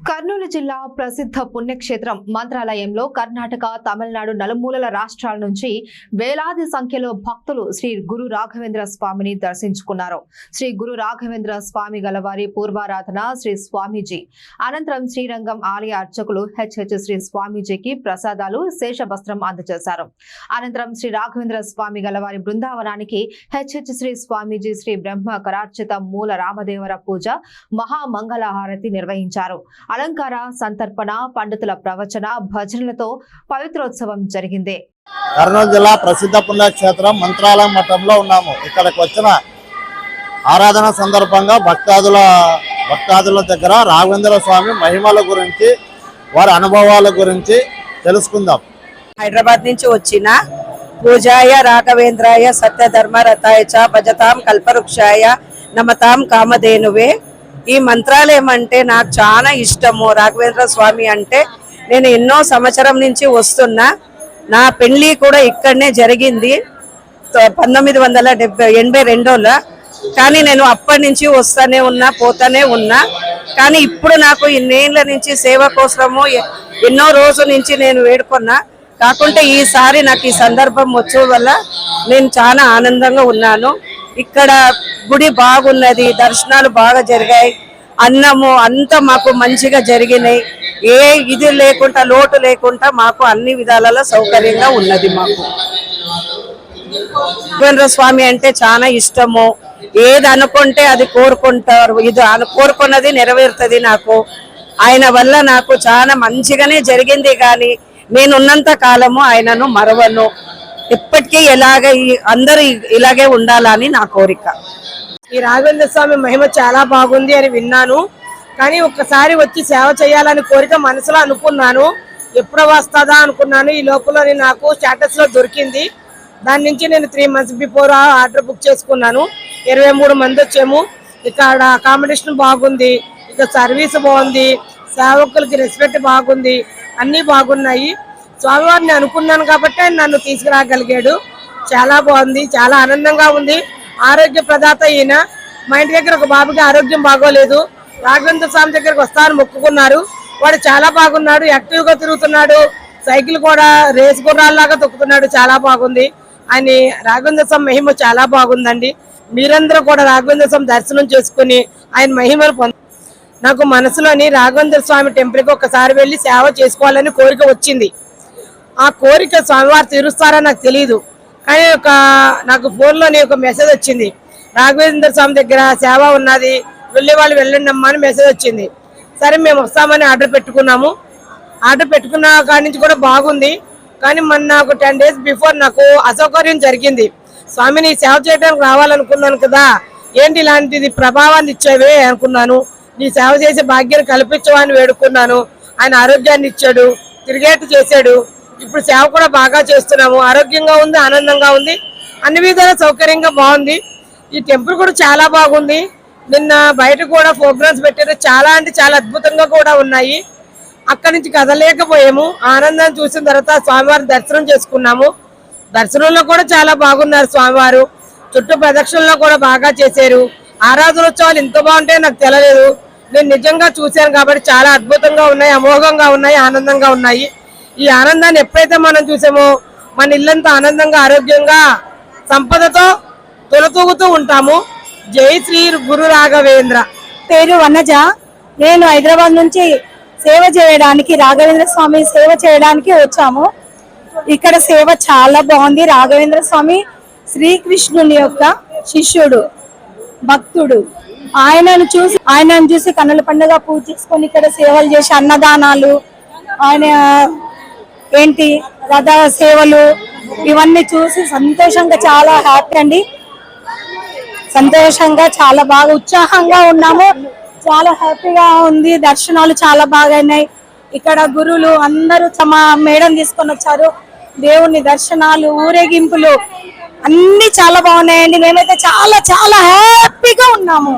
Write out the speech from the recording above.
కర్నూలు జిల్లా ప్రసిద్ధ పుణ్యక్షేత్రం మంత్రాలయంలో కర్ణాటక, తమిళనాడు నలుమూలల రాష్ట్రాల నుంచి వేలాది సంఖ్యలో భక్తులు శ్రీ గురు రాఘవేంద్ర స్వామిని దర్శించుకున్నారు. శ్రీ గురు రాఘవేంద్ర స్వామి గలవారి పూర్వారాధన శ్రీ స్వామీజీ అనంతరం శ్రీరంగం ఆలయ అర్చకులు హెచ్హెచ్ శ్రీ స్వామీజీకి ప్రసాదాలు, శేషవస్త్రం అందజేశారు. అనంతరం శ్రీ రాఘవేంద్ర స్వామి గలవారి బృందావనానికి హెచ్హెచ్ శ్రీ స్వామీజీ శ్రీ బ్రహ్మ కరార్చిత మూల రామదేవర పూజ, మహామంగళహారతి నిర్వహించారు. అలంకార, సంతర్పణ, పండితుల ప్రవచన, భజనలతో పవిత్రోత్సవం జరిగింది. కర్నూలు జిల్లా ప్రసిద్ధ పుణ్యక్షేత్రం మంత్రాలయం మఠంలో ఉన్నాము. ఇక్కడికి వచ్చిన ఆరాధన సందర్భంగా భక్తాదుల దగ్గర రాఘవేంద్ర స్వామి మహిమల గురించి, వారి అనుభవాల గురించి తెలుసుకుందాం. హైదరాబాద్ నుంచి వచ్చిన పూజాయ రాఘవేంద్రాయ సత్యధర్మరథాయ చ భజతాం కల్పవృక్షాయ నమతాం కామధేనువే. ఈ మంత్రాలయం అంటే నాకు చాలా ఇష్టము. రాఘవేంద్ర స్వామి అంటే నేను ఎన్నో సంవత్సరం నుంచి వస్తున్నా. నా పెళ్లి కూడా ఇక్కడనే జరిగింది 1982లో. కానీ నేను అప్పటి నుంచి వస్తానే ఉన్నా, పోతానే ఉన్నా. కానీ ఇప్పుడు నాకు ఇన్నేళ్ల నుంచి సేవ కోసము ఎన్నో రోజుల నుంచి నేను వేడుకున్నా. కాకుంటే ఈసారి నాకు ఈ సందర్భం వచ్చే వల్ల నేను చాలా ఆనందంగా ఉన్నాను. ఇక్కడ గుడి బాగున్నది, దర్శనాలు బాగా జరిగాయి, అన్నము అంతా మాకు మంచిగా జరిగినాయి. ఏ ఇది లేకుండా, లోటు లేకుండా మాకు అన్ని విధాలలో సౌకర్యంగా ఉన్నది. మాకు రాఘవేంద్ర స్వామి అంటే చాలా ఇష్టము. ఏది అనుకుంటే అది కోరుకుంటారు, ఇది కోరుకున్నది నెరవేరుతుంది. నాకు ఆయన వల్ల నాకు చాలా మంచిగానే జరిగింది. కానీ నేనున్నంత కాలము ఆయనను మరవను. ఎప్పటికీ అందరూ ఇలాగే ఉండాలని నా కోరిక. ఈ రాఘవేంద్ర స్వామి మహిమ చాలా బాగుంది అని విన్నాను. కానీ ఒక్కసారి వచ్చి సేవ చేయాలని కోరిక మనసులో అనుకున్నాను. ఎప్పుడో వస్తుందా అనుకున్నాను. ఈ లోపల నాకు స్టేటస్ లో దొరికింది. దాని నుంచి నేను 3 months బిఫోర్ ఆర్డర్ బుక్ చేసుకున్నాను. 23 మంది వచ్చాము. ఇక్కడ అకామిడేషన్ బాగుంది, ఇక్కడ సర్వీస్ బాగుంది, సేవకులకి రెస్పెక్ట్ బాగుంది, అన్నీ బాగున్నాయి. స్వామివారిని అనుకున్నాను కాబట్టి నన్ను తీసుకురాగలిగాడు. చాలా బాగుంది, చాలా ఆనందంగా ఉంది. ఆరోగ్య ప్రదాత ఈయన. మా ఇంటి దగ్గర ఒక బాబుకి ఆరోగ్యం బాగోలేదు, రాఘవేంద్ర స్వామి దగ్గరకు వస్తారని మొక్కుకున్నారు. వాడు చాలా బాగున్నాడు, యాక్టివ్ గా తిరుగుతున్నాడు, సైకిల్ కూడా రేస్ గుర్రాల్లాగా తొక్కుతున్నాడు. చాలా బాగుంది. ఆయన రాఘవేంద్ర స్వామి మహిమ చాలా బాగుందండి. మీరందరూ కూడా రాఘవేంద్ర స్వామి దర్శనం చేసుకుని ఆయన మహిమను నాకు మనసులోని రాఘవేంద్ర స్వామి టెంపుల్కి ఒకసారి వెళ్ళి సేవ చేసుకోవాలని కోరిక వచ్చింది. ఆ కోరిక స్వామివారు తీరుస్తారని నాకు తెలియదు. కానీ నాకు ఫోన్లోనే ఒక మెసేజ్ వచ్చింది, రాఘవేంద్ర స్వామి దగ్గర సేవ ఉన్నది, వెళ్ళే వాళ్ళు వెళ్ళండి అమ్మా అని మెసేజ్ వచ్చింది. సరే మేము వస్తామని ఆర్డర్ పెట్టుకున్నాము. ఆర్డర్ పెట్టుకున్న కాడి నుంచి కూడా బాగుంది. కానీ నాకు 10 days బిఫోర్ నాకు అసౌకర్యం జరిగింది. స్వామిని సేవ చేయడానికి రావాలనుకున్నాను కదా, ఏంటి ఇలాంటిది ప్రభావాన్ని ఇచ్చేవే అనుకున్నాను. నీ సేవ చేసే భాగ్యాన్ని కల్పించవని వేడుకున్నాను. ఆయన ఆరోగ్యాన్ని ఇచ్చాడు, తిరిగేట్టు చేశాడు. ఇప్పుడు సేవ కూడా బాగా చేస్తున్నాము. ఆరోగ్యంగా ఉంది, ఆనందంగా ఉంది, అన్ని విధాల సౌకర్యంగా బాగుంది. ఈ టెంపుల్ కూడా చాలా బాగుంది. నిన్న బయట కూడా ప్రోగ్రామ్స్ పెట్టారు, చాలా అంటే చాలా అద్భుతంగా కూడా ఉన్నాయి. అక్కడి నుంచి కదలేకపోయాము. ఆనందాన్ని చూసిన తర్వాత స్వామివారి దర్శనం చేసుకున్నాము. దర్శనంలో కూడా చాలా బాగున్నారు స్వామివారు. చుట్టూ ప్రదక్షిణలో కూడా బాగా చేశారు. ఆరాధనోత్సవాలు ఇంత బాగుంటాయో నాకు తెలియలేదు. నేను నిజంగా చూశాను కాబట్టి చాలా అద్భుతంగా ఉన్నాయి, అమోఘంగా ఉన్నాయి, ఆనందంగా ఉన్నాయి. ఈ ఆనందాన్ని ఎప్పుడైతే మనం చూసామో మన ఇల్లంతా ఆనందంగా, ఆరోగ్యంగా, సంపదతో తొలతూగుతూ ఉంటాము. జై శ్రీ గురు రాఘవేంద్ర. పేరు వనజ. నేను హైదరాబాద్ నుంచి సేవ చేయడానికి, రాఘవేంద్ర స్వామి సేవ చేయడానికి వచ్చాము. ఇక్కడ సేవ చాలా బాగుంది. రాఘవేంద్ర స్వామి శ్రీకృష్ణుని యొక్క శిష్యుడు, భక్తుడు. ఆయనను చూసి కన్నుల పండుగ పూజ చేసుకొని ఇక్కడ సేవలు చేసి అన్నదానాలు, ఆయన రథ సేవలు ఇవన్నీ చూసి సంతోషంగా, చాలా హ్యాపీ అండి. సంతోషంగా, చాలా బాగా ఉత్సాహంగా ఉన్నాము. చాలా హ్యాపీగా ఉంది. దర్శనాలు చాలా బాగాయినాయి. ఇక్కడ గురువులు అందరూ తమ మేడం తీసుకొని వచ్చారు. దేవుని దర్శనాలు, ఊరేగింపులు అన్ని చాలా బాగున్నాయండి. మేమైతే చాలా చాలా హ్యాపీగా ఉన్నాము.